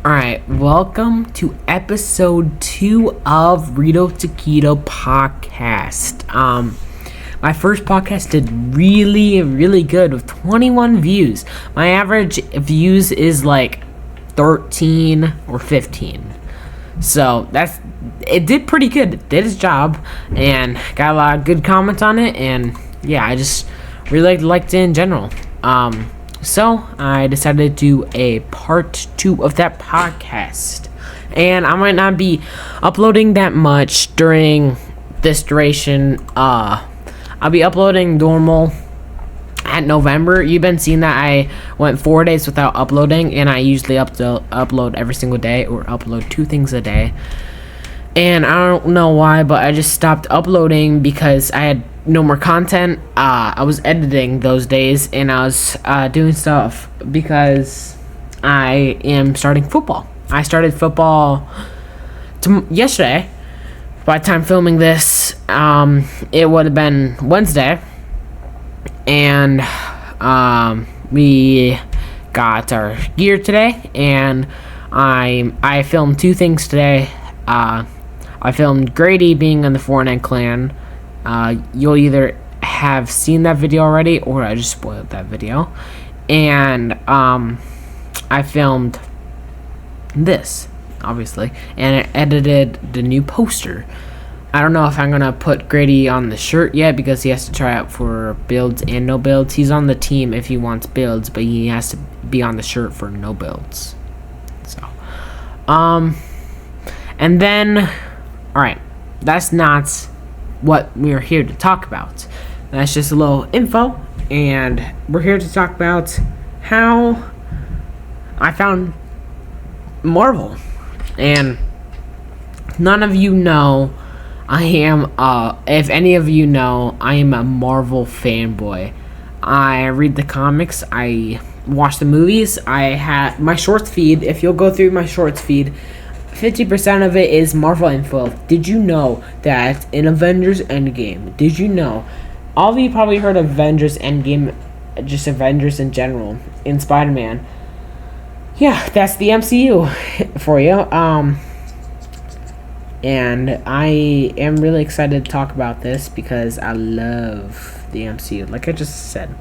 Alright, welcome to episode 2 of Rito Taquito podcast. My first podcast did really good with 21 views. My average views is like 13 or 15. So it did pretty good. It did its job and got a lot of good comments on it, and yeah, I just really liked it in general. So I decided to do a part 2 of that podcast, and I might not be uploading that much during this duration. I'll be uploading normal at November. You've been seeing that I went 4 days without uploading, and I usually upload every single day, or upload 2 things a day. And I don't know why, but I just stopped uploading because I had no more content. I was editing those days, and I was doing stuff because I am starting football. I started football yesterday. By the time filming this, it would have been Wednesday, and we got our gear today, and I filmed 2 things today. I filmed Grady being in the Fortnite clan. You'll either have seen that video already, or I just spoiled that video. And I filmed this, obviously, and I edited the new poster. I don't know if I'm gonna put Grady on the shirt yet, because he has to try out for builds and no builds. He's on the team if he wants builds, but he has to be on the shirt for no builds. So, and then, alright, that's not what we're here to talk about. That's just a little info, and we're here to talk about how I found Marvel. And none of you know, I am, if any of you know, I am a Marvel fanboy. I read the comics, I watch the movies, I have my shorts feed. If you'll go through my shorts feed, 50% of it is Marvel info. Did you know that in Avengers Endgame, did you know, all of you probably heard of Avengers Endgame, just Avengers in general, in Spider-Man. Yeah, that's the MCU for you. And I am really excited to talk about this because I love the MCU, like I just said.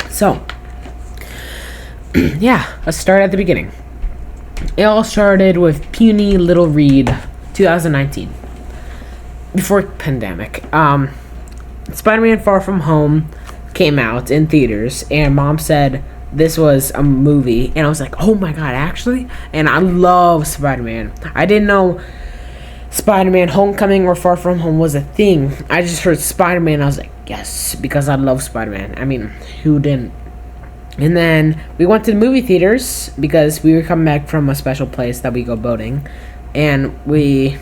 So, yeah, let's start at the beginning. It all started with puny little Reed, 2019, before pandemic. Spider-Man Far From Home came out in theaters, and Mom said this was a movie, and I was like, oh my god, actually? And I love Spider-Man. I didn't know Spider-Man Homecoming or Far From Home was a thing. I just heard Spider-Man, and I was like, yes, because I love Spider-Man. I mean, who didn't? And then we went to the movie theaters because we were coming back from a special place that we go boating, and we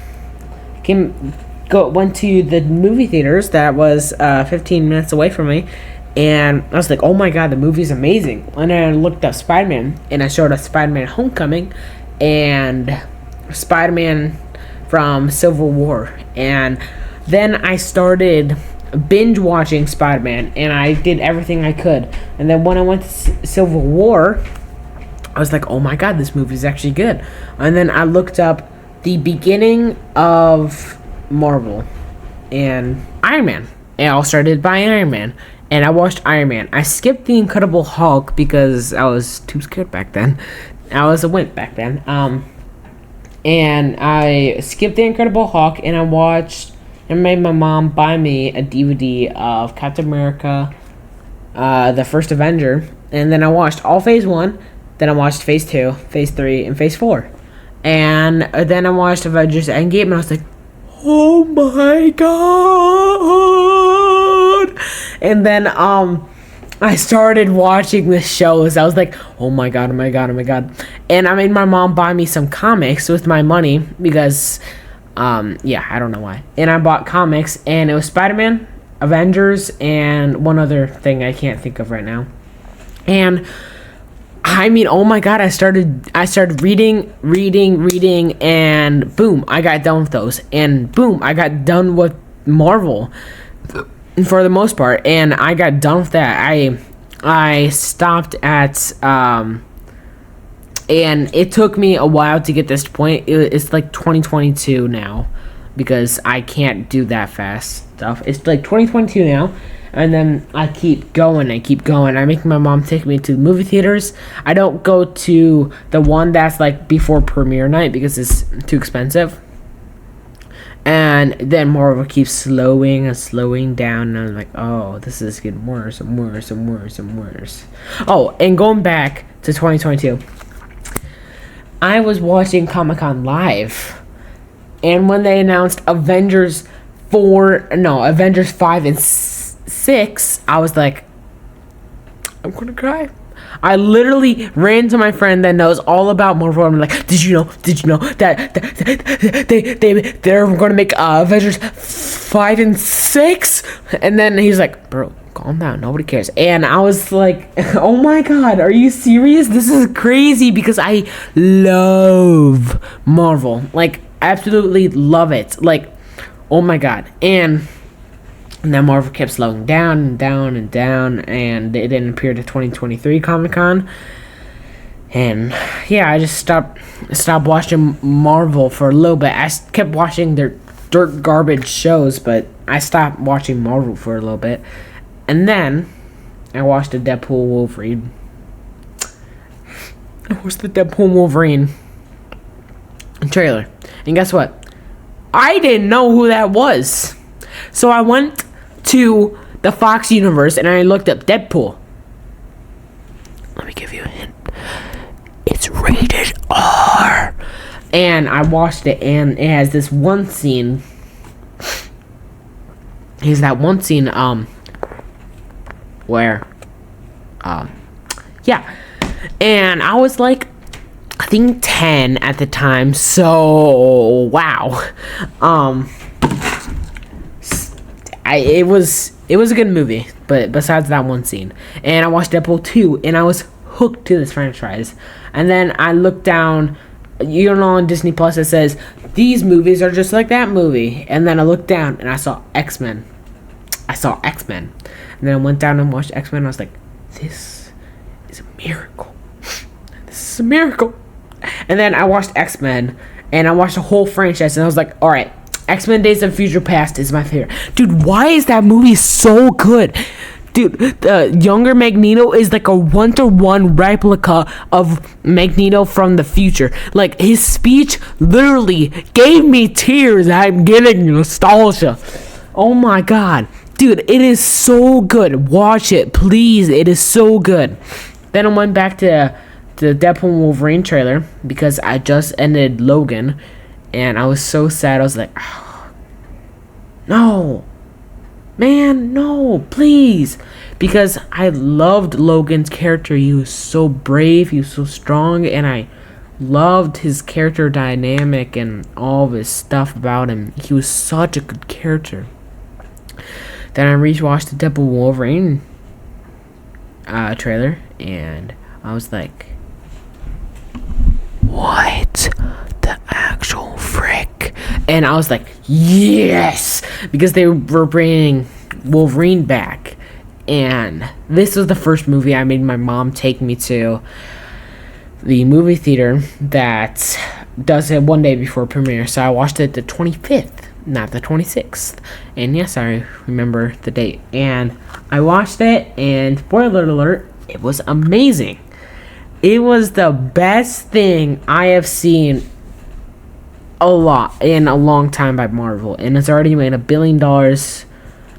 went to the movie theaters that was 15 minutes away from me, and I was like, oh my god, the movie's amazing. And then I looked up Spider-Man, and I showed us Spider-Man Homecoming and Spider-Man from Civil War, and then I started binge watching Spider-Man, and I did everything I could. And then when I went to Civil War, I was like, oh my god, this movie is actually good. And then I looked up the beginning of Marvel and Iron Man. It all started by Iron Man, and I watched Iron Man. I skipped the Incredible Hulk because I was too scared back then. I was a wimp back then. And I skipped the Incredible Hulk, and I watched and made my mom buy me a DVD of Captain America, the First Avenger, and then I watched all Phase 1, then I watched Phase 2, Phase 3, and Phase 4. And then I watched Avengers Endgame, and I was like, oh my god! And then, I started watching the shows. I was like, oh my god, oh my god, oh my god. And I made my mom buy me some comics with my money because yeah, I don't know why. And I bought comics, and it was Spider-Man, Avengers, and one other thing I can't think of right now. And I mean, oh my god, I started reading, and boom, I got done with those. And boom, I got done with Marvel for the most part, and I got done with that. I stopped at And it took me a while to get this point. It's like 2022 now, because I can't do that fast stuff. It's like 2022 now, and then I keep going. I make my mom take me to the movie theaters. I don't go to the one that's like before premiere night because it's too expensive. And then Marvel keeps slowing down, and I'm like, oh, this is getting worse and worse and worse and worse. Oh, and going back to 2022, I was watching Comic-Con live, and when they announced Avengers 5 and 6, I was like, I'm gonna cry. I literally ran to my friend that knows all about Marvel. I'm like, did you know that they're gonna make Avengers 5 and 6? And then he's like, bro, calm down, nobody cares. And I was like, oh my god, are you serious? This is crazy, because I love Marvel, like absolutely love it, like, oh my god. And then Marvel kept slowing down and down and down, and it didn't appear to 2023 Comic-Con. And yeah, I just stopped watching Marvel for a little bit. I kept watching their dirt garbage shows, but I stopped watching Marvel for a little bit. And then I watched the Deadpool Wolverine. Trailer. And guess what? I didn't know who that was. So I went to the Fox universe and I looked up Deadpool. Let me give you a hint. It's rated R. And I watched it, and it has this one scene. Where yeah. And I was like, I think 10 at the time. So wow. It was a good movie, but besides that one scene. And I watched Deadpool 2, and I was hooked to this franchise. And then I looked down, on Disney Plus, it says, these movies are just like that movie. And then I looked down, and I saw X-Men. And then I went down and watched X-Men, and I was like, this is a miracle. And then I watched X-Men, and I watched the whole franchise, and I was like, alright, X-Men Days of Future Past is my favorite. Dude, why is that movie so good? Dude, the younger Magneto is like a 1-to-1 replica of Magneto from the future. Like, his speech literally gave me tears. I'm getting nostalgia. Oh my god. Dude, it is so good. Watch it, please. It is so good. Then I went back to the Deadpool and Wolverine trailer because I just ended Logan. And I was so sad. I was like, oh, no. Man, no, please. Because I loved Logan's character. He was so brave. He was so strong. And I loved his character dynamic and all of his stuff about him. He was such a good character. Then I rewatched the Deadpool Wolverine trailer. And I was like, what the actual frick? And I was like, yes, because they were bringing Wolverine back. And this was the first movie I made my mom take me to the movie theater that does it one day before premiere. So I watched it the 25th, not the 26th. And yes, I remember the date. And I watched it, and spoiler alert, it was amazing. It was the best thing I have seen in a long time by Marvel, and it's already made $1 billion.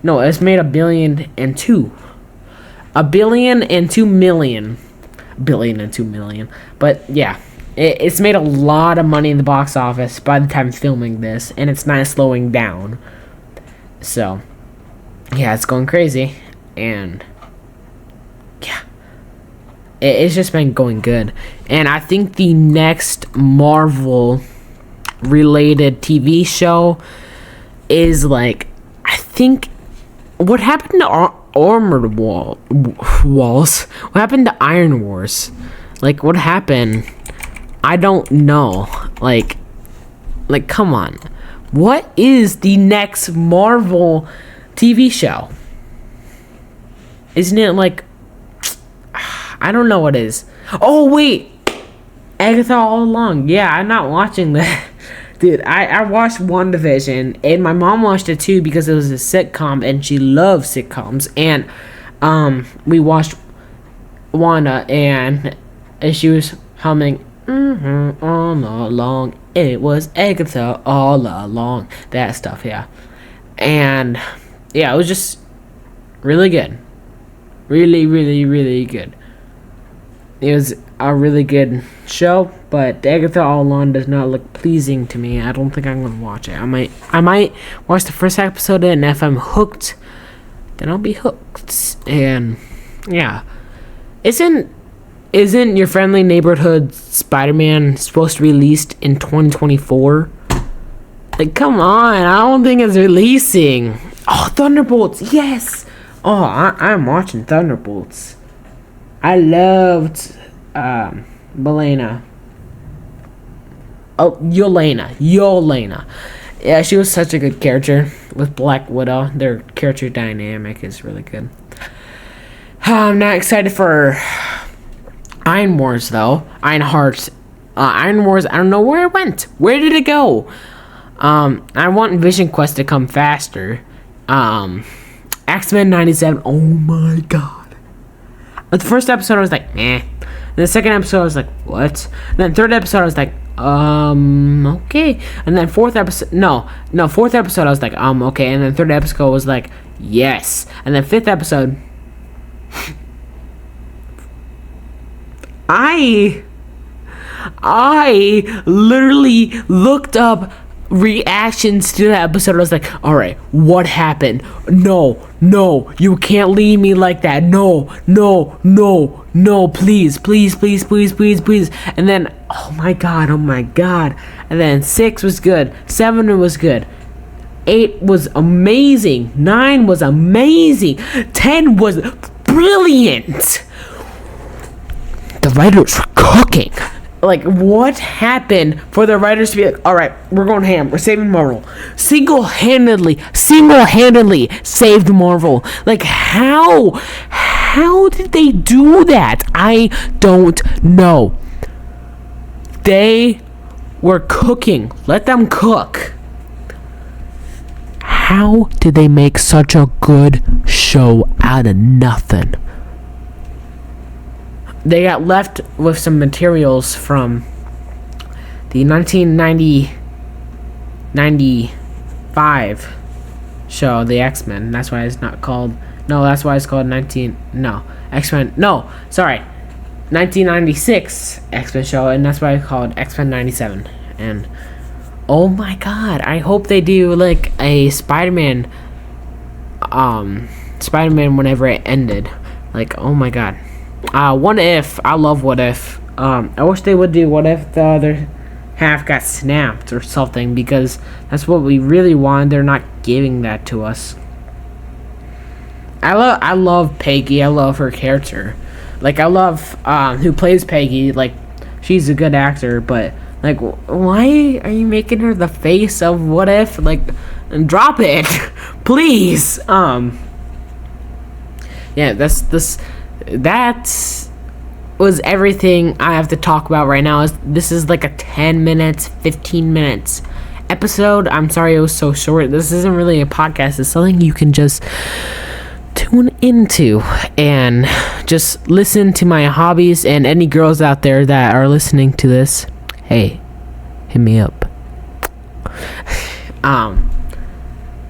No, it's made $1.2 billion. But yeah, it's made a lot of money in the box office by the time filming this, and it's not slowing down. So yeah, it's going crazy, and yeah, it's just been going good. And I think the next Marvel related TV show is like, I think, what happened to Armored Walls? What happened to Iron Wars? Like, what happened? I don't know. Like, come on. What is the next Marvel TV show? Isn't it like, I don't know what it is. Oh, wait. Agatha all along. Yeah, I'm not watching that. Dude, I watched WandaVision, and my mom watched it too because it was a sitcom, and she loves sitcoms. And we watched Wanda, and she was humming all along. It was Agatha all along. That stuff, yeah. And yeah, it was just really good. Really, really, really good. It was a really good show, but Agatha All Along does not look pleasing to me. I don't think I'm gonna watch it. I might watch the first episode, and if I'm hooked, then I'll be hooked. And yeah, isn't Your Friendly Neighborhood Spider-Man supposed to be released in 2024? Like, come on! I don't think it's releasing. Oh, Thunderbolts! Yes. Oh, I'm watching Thunderbolts. I loved Belena. Oh, Yelena. Yeah, she was such a good character with Black Widow. Their character dynamic is really good. I'm not excited for Iron Wars though. Iron Wars. I don't know where it went. Where did it go? I want Vision Quest to come faster. X-Men 97. Oh my god. The first episode I was like, meh. And the second episode I was like, what? And then third episode I was like, okay. And then fourth episode I was like, okay. And then third episode was like, yes. And then fifth episode, I literally looked up reactions to that episode. I was like, alright, what happened? No, you can't leave me like that. No, please. And then, oh my god. And then 6 was good, 7 was good, 8 was amazing, 9 was amazing, 10 was brilliant. The writers were cooking. Like, what happened for the writers to be like, alright, we're going ham, we're saving Marvel. Single-handedly saved Marvel. Like, how did they do that? I don't know. They were cooking. Let them cook. How did they make such a good show out of nothing? They got left with some materials from the 1995 show, The X-Men. That's why it's not called... No, that's why it's called X-Men... No, sorry. 1996 X-Men show, and that's why it's called X-Men 97. And, oh my god, I hope they do, like, a Spider-Man whenever it ended. Like, oh my god. What If. I love What If. I wish they would do What If the other half got snapped or something, because that's what we really want. They're not giving that to us. I love Peggy. I love her character. Like, I love who plays Peggy. Like, she's a good actor, but like, why are you making her the face of What If? Like, drop it, please. Yeah, that was everything I have to talk about right now. This is like a 10 minutes, 15 minutes episode. I'm sorry it was so short. This isn't really a podcast. It's something you can just tune into and just listen to my hobbies. And any girls out there that are listening to this, hey, hit me up.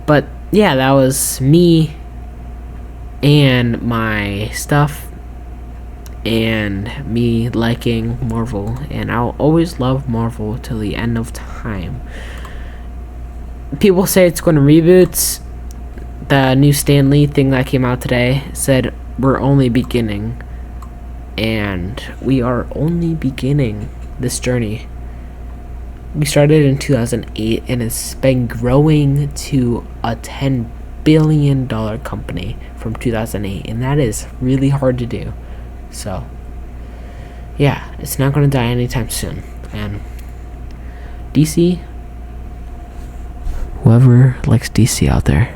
But yeah, that was me and my stuff, and me liking Marvel, and I'll always love Marvel till the end of time. People say it's going to reboot. The new Stan Lee thing that came out today said we're only beginning, and we are only beginning this journey. We started in 2008, and it's been growing to a $10 billion company from 2008, and that is really hard to do. So, yeah, it's not going to die anytime soon. And DC, whoever likes DC out there,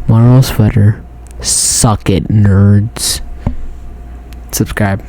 Marvel sweater, suck it, nerds. Subscribe.